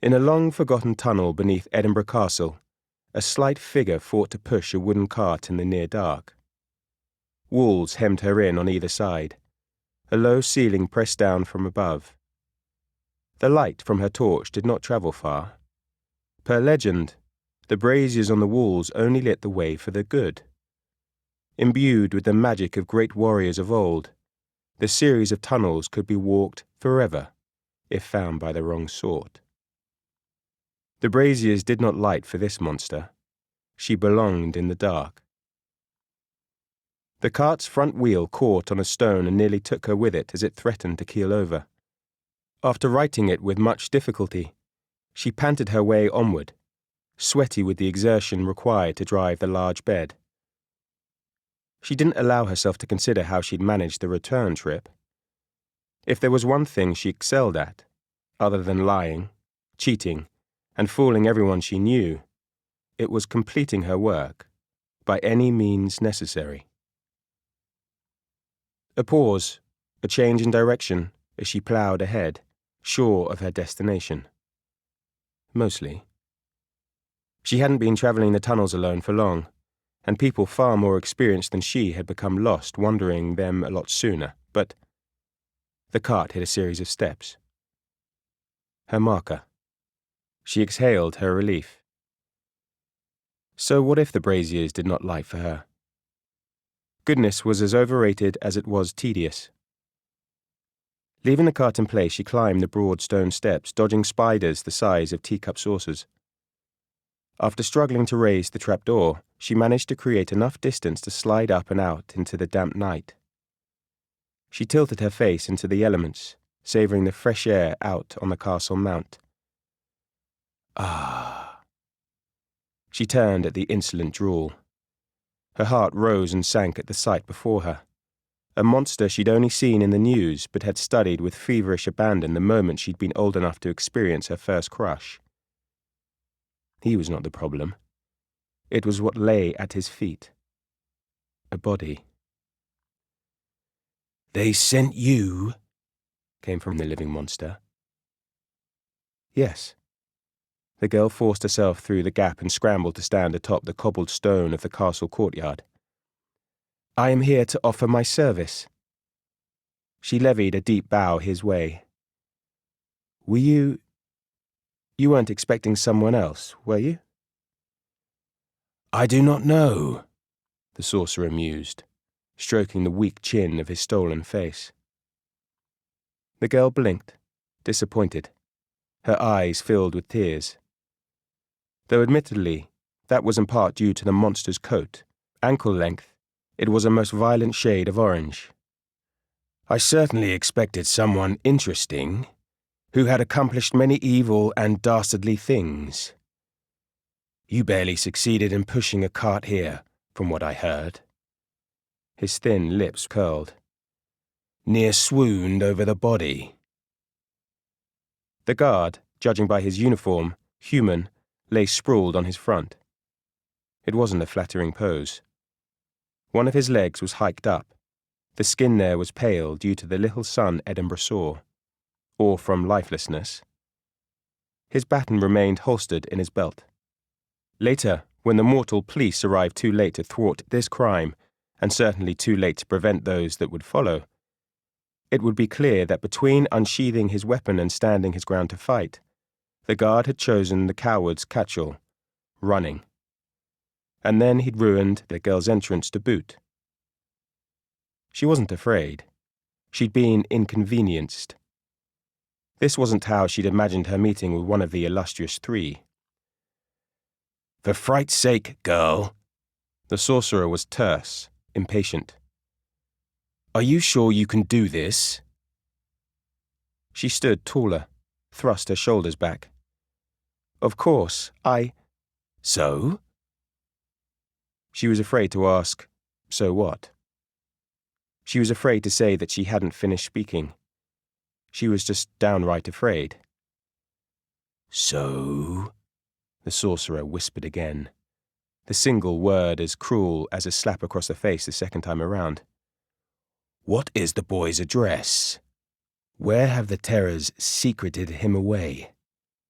In a long-forgotten tunnel beneath Edinburgh Castle, a slight figure fought to push a wooden cart in the near dark. Walls hemmed her in on either side, a low ceiling pressed down from above. The light from her torch did not travel far. Per legend, the braziers on the walls only lit the way for the good. Imbued with the magic of great warriors of old, the series of tunnels could be walked forever if found by the wrong sort. The braziers did not light for this monster. She belonged in the dark. The cart's front wheel caught on a stone and nearly took her with it as it threatened to keel over. After righting it with much difficulty, she panted her way onward, sweaty with the exertion required to drive the large bed. She didn't allow herself to consider how she'd manage the return trip. If there was one thing she excelled at, other than lying, cheating, and fooling everyone she knew, it was completing her work, by any means necessary. A pause, a change in direction, as she ploughed ahead, sure of her destination. Mostly. She hadn't been travelling the tunnels alone for long, and people far more experienced than she had become lost wandering them a lot sooner, but the cart hit a series of steps. Her marker. She exhaled her relief. So what if the braziers did not light for her? Goodness was as overrated as it was tedious. Leaving the cart in place, she climbed the broad stone steps, dodging spiders the size of teacup saucers. After struggling to raise the trapdoor, she managed to create enough distance to slide up and out into the damp night. She tilted her face into the elements, savouring the fresh air out on the castle mount. Ah. She turned at the insolent drool. Her heart rose and sank at the sight before her. A monster she'd only seen in the news but had studied with feverish abandon the moment she'd been old enough to experience her first crush. He was not the problem. It was what lay at his feet. A body. "They sent you?" came from the living monster. Yes. The girl forced herself through the gap and scrambled to stand atop the cobbled stone of the castle courtyard. "I am here to offer my service." She levied a deep bow his way. "Were you weren't expecting someone else, were you?" "I do not know," the sorcerer mused, stroking the weak chin of his stolen face. The girl blinked, disappointed, her eyes filled with tears. Though admittedly, that was in part due to the monster's coat. Ankle length, it was a most violent shade of orange. "I certainly expected someone interesting, who had accomplished many evil and dastardly things. You barely succeeded in pushing a cart here, from what I heard." His thin lips curled. "Near swooned over the body." The guard, judging by his uniform, human, lay sprawled on his front. It wasn't a flattering pose. One of his legs was hiked up. The skin there was pale due to the little sun Edinburgh saw, or from lifelessness. His baton remained holstered in his belt. Later, when the mortal police arrived too late to thwart this crime, and certainly too late to prevent those that would follow, it would be clear that between unsheathing his weapon and standing his ground to fight, the guard had chosen the coward's catch-all, running. And then he'd ruined the girl's entrance to boot. She wasn't afraid. She'd been inconvenienced. This wasn't how she'd imagined her meeting with one of the Illustrious Three. "For fright's sake, girl." The sorcerer was terse, impatient. "Are you sure you can do this?" She stood taller, thrust her shoulders back. "Of course, So?" She was afraid to ask, "So what?" She was afraid to say that she hadn't finished speaking. She was just downright afraid. "So?" the sorcerer whispered again, the single word as cruel as a slap across the face the second time around. "What is the boy's address? Where have the terrors secreted him away?"